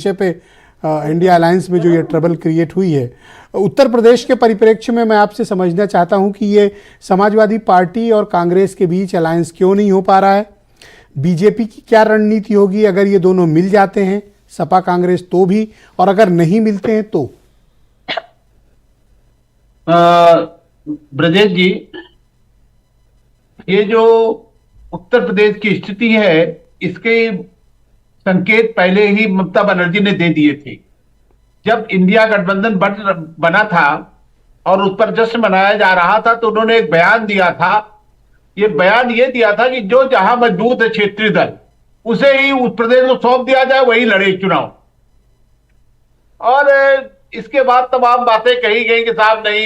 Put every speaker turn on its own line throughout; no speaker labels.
विषय पे India alliance में जो ये ट्रबल क्रिएट हुई है उत्तर प्रदेश के परिप्रेक्ष्य में, मैं आपसे समझना चाहता हूं कि ये समाजवादी पार्टी और कांग्रेस के बीच अलायंस क्यों नहीं हो पा रहा है। बीजेपी की क्या रणनीति होगी अगर ये दोनों मिल जाते हैं, सपा कांग्रेस तो भी, और अगर नहीं मिलते हैं तो?
ब्रजेश जी, ये जो उत्तर प्रदेश की स्थिति है इसके संकेत पहले ही ममता बनर्जी ने दे दिए थे। जब इंडिया गठबंधन बना था और उस पर जश्न मनाया जा रहा था तो उन्होंने एक बयान दिया था। ये बयान ये दिया था कि जो जहां मजबूत है क्षेत्रीय दल उसे ही उस प्रदेश को सौंप दिया जाए, वही लड़े चुनाव। और इसके बाद तमाम बातें कही गई कि साहब नहीं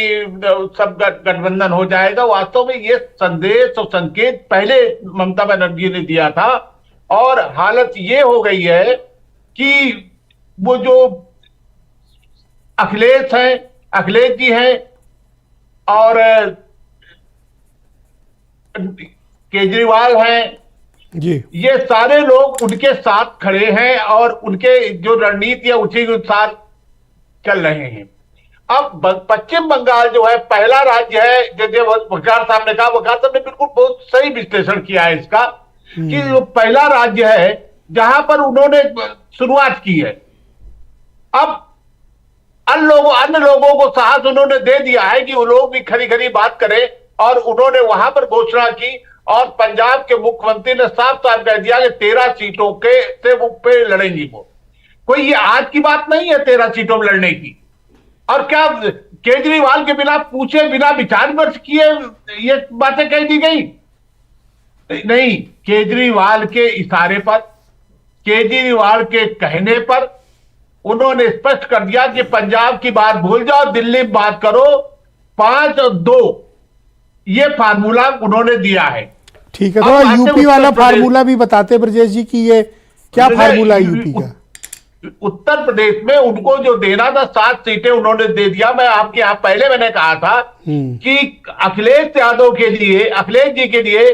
सब गठबंधन हो जाएगा। वास्तव में ये संदेश और संकेत पहले ममता बनर्जी ने दिया था और हालत ये हो गई है कि वो जो अखिलेश जी हैं और केजरीवाल हैं
जी,
ये सारे लोग उनके साथ खड़े हैं और उनके जो रणनीति है उसी के अनुसार चल रहे हैं। अब पश्चिम बंगाल जो है पहला राज्य है, जैसे वकार साहब ने कहा, वकार साहब ने बिल्कुल बहुत सही विश्लेषण किया है इसका कि वो पहला राज्य है जहां पर उन्होंने शुरुआत की है। अब अन्य लोगों को साहस उन्होंने दे दिया है कि वो लोग भी खरी खरी बात करें और उन्होंने वहां पर घोषणा की और पंजाब के मुख्यमंत्री ने साफ साफ कह दिया कि 13 सीटों के से वो पे लड़ेंगी। वो कोई ये आज की बात नहीं है 13 सीटों में लड़ने की। और क्या केजरीवाल के बिना पूछे, बिना विचार विमर्श किए ये बातें कह दी गई? नहीं, केजरीवाल के इशारे पर, केजरीवाल के कहने पर उन्होंने स्पष्ट कर दिया कि पंजाब की बात भूल जाओ, दिल्ली में बात करो, 5 और 2 ये फार्मूला उन्होंने दिया है।
ठीक है, तो यूपी वाला फार्मूला भी बताते ब्रजेश जी कि ये क्या फार्मूला है यूपी का?
उत्तर प्रदेश में उनको जो देना था 7 सीटें उन्होंने दे दिया। मैं आपके यहां पहले मैंने कहा था कि अखिलेश जी के लिए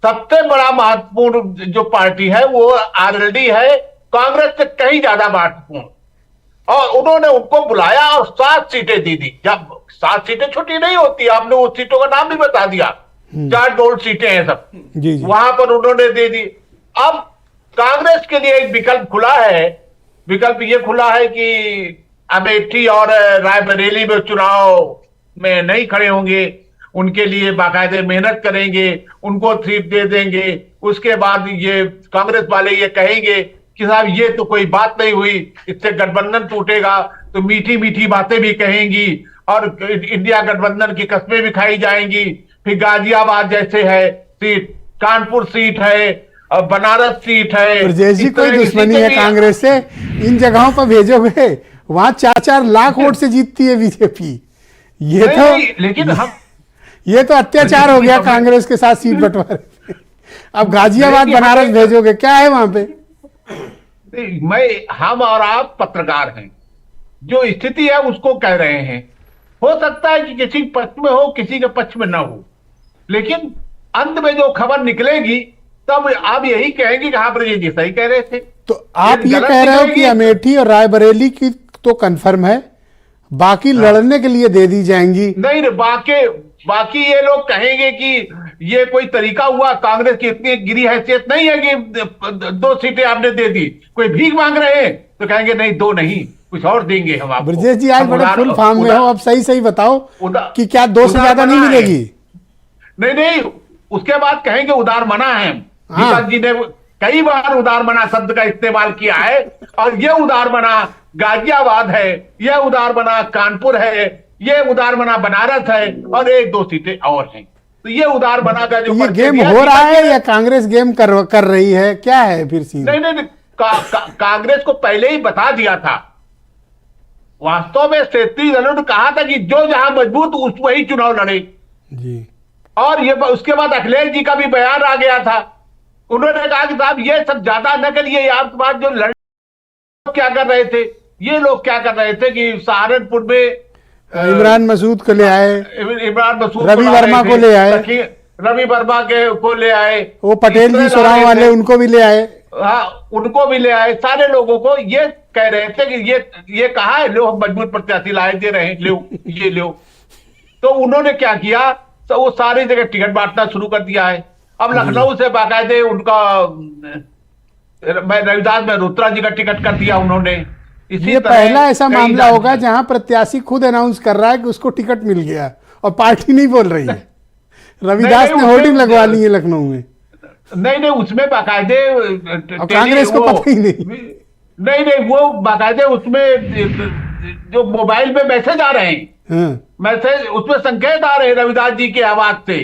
सबसे बड़ा महत्वपूर्ण जो पार्टी है वो आरएलडी है, कांग्रेस से कहीं ज्यादा महत्वपूर्ण। और उन्होंने उनको बुलाया और 7 सीटें दी थी। जब 7 सीटें छोटी नहीं होती, आपने उस सीटों का नाम भी बता दिया, 4 गोल्ड सीटें हैं सब
जी।
वहां पर उन्होंने दे दी। अब कांग्रेस के लिए एक विकल्प खुला है। विकल्प ये खुला है कि अमेठी और रायबरेली में चुनाव में नहीं खड़े होंगे, उनके लिए बाकायदे मेहनत करेंगे, उनको सीट दे देंगे। उसके बाद ये कांग्रेस वाले ये कहेंगे कि साहब ये तो कोई बात नहीं हुई, इससे गठबंधन टूटेगा, तो मीठी मीठी बातें भी कहेंगी और इंडिया गठबंधन की कस्में भी खाई जाएंगी। फिर गाजियाबाद जैसे है सीट, कानपुर सीट है, बनारस सीट है।
ब्रजेश जी, कोई दुश्मनी है कांग्रेस से? इन जगहों पर भेजोगे, वहां 4-4 लाख वोट से जीतती है बीजेपी। ये तो
लेकिन हम
ये तो अत्याचार हो गया कांग्रेस के साथ सीट बंटवारे। अब गाजियाबाद बनारस भेजोगे, क्या है वहां पे?
हम और आप पत्रकार हैं, जो स्थिति है उसको कह रहे हैं। हो सकता है कि किसी पक्ष में हो, किसी के पक्ष में ना हो, लेकिन अंत में जो खबर निकलेगी तब आप यही कहेंगे कि हाँ ब्रजेश जी सही कह रहे थे।
तो आप ये कह रहे हो कि अमेठी और रायबरेली की तो कंफर्म है, बाकी लड़ने के लिए दे दी जाएंगी?
नहीं, बाकी ये लोग कहेंगे कि ये कोई तरीका हुआ, कांग्रेस की इतनी गिरी हैसियत नहीं है कि 2 सीटें आपने दे दी। कोई भीख मांग रहे हैं तो कहेंगे नहीं 2 नहीं, कुछ और देंगे हम आपको।
ब्रजेश जी, आज बड़े फुल फॉर्म में हो, अब सही बताओ कि क्या 2 से ज्यादा नहीं मिलेगी?
नहीं, उसके बाद कहेंगे उदार मना है। विकास जी ने कई बार उदार मना शब्द का इस्तेमाल किया है और ये उदार मना गाजियाबाद है, ये उदार मना कानपुर है, ये उदार मना बनारस है और 1-2 सीटें और हैं। तो ये उदार मना का जो
ये गेम हो रहा है या कांग्रेस गेम कर रही है, क्या है फिर सीन?
नहीं, कांग्रेस को पहले ही बता दिया था। वास्तव में क्षेत्रीय दलों ने कहा था कि जो जहां मजबूत उस वही चुनाव लड़े
जी।
और ये उसके बाद अखिलेश जी का भी बयान आ गया था। उन्होंने कहा कि साहब ये सब ज्यादा न करिए, आपके पास जो लड़ क्या कर रहे थे, ये लोग क्या कर रहे थे कि सहारनपुर में
इमरान मसूद को ले आए,
इमरान मसूद,
रवि वर्मा को ले आए,
रवि वर्मा को ले आए,
वो पटेल जी सुराव वाले उनको भी ले आए,
हाँ उनको भी ले आए, सारे लोगों को ये कह रहे थे कि ये कहा है, लो हम मजबूत प्रत्याशी लाए दे रहे हैं, लो ये लो। तो उन्होंने क्या किया, तो वो सारी जगह टिकट बांटना शुरू कर दिया है। अब लखनऊ से बाकायदे उनका मैं रविदास मल्होत्रा जी का टिकट कर दिया उन्होंने। इसी
ये
तरह
पहला ऐसा
कई
मामला होगा
राज्य-
जहां प्रत्याशी खुद अनाउंस कर रहा है कि उसको टिकट मिल गया और पार्टी नहीं बोल रही है। रविदास
नहीं,
ने
उसमें-
होर्डिंग लगवा ली है लखनऊ में।
नहीं उसमें बाकायदे
और कांग्रेस को पता ही नहीं।
नहीं वो बाकायदे उसमें जो मोबाइल में मैसेज आ रहे हैं,
हाँ।
मैसेज उसमें संकेत आ रहे हैं रविदास जी की आवाज से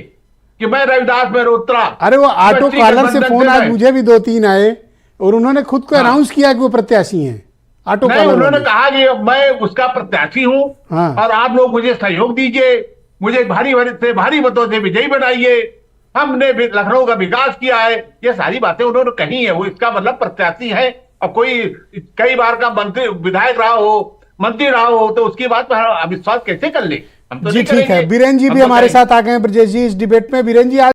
कि मैं रविदास मल्होत्रा।
अरे वो ऑटो
बच्ची
कॉलर से
गठबंधन
फोन आज
मैं-
मुझे भी 2-3 आए और उन्होंने खुद को
हाँ।
अनाउंस किया कि वो प्रत्याशी हैं ऑटो
नहीं,
कॉलर
उन्होंने
वाले।
कहा कि मैं उसका प्रत्याशी हूं
हाँ।
और आप लोग मुझे सहयोग दीजिए, मुझे भारी मतों से विजयी बनाइए, हमने भी लखनऊ का विकास किया है। ये सारी बातें उन्होंने कही है। वो इसका मतलब प्रत्याशी है। और कोई कई बार का मंत्री विधायक रहा हो, मंत्री रहा हो, तो उसकी बात पर अविश्वास कैसे कर ले? हम तो
जी
नहीं
ठीक है,
करेंगे।
बीरेन जी
हम
भी
तो
हमारे
कहेंगे।
साथ आ गए हैं ब्रजेश जी इस डिबेट में। बीरेन जी, आज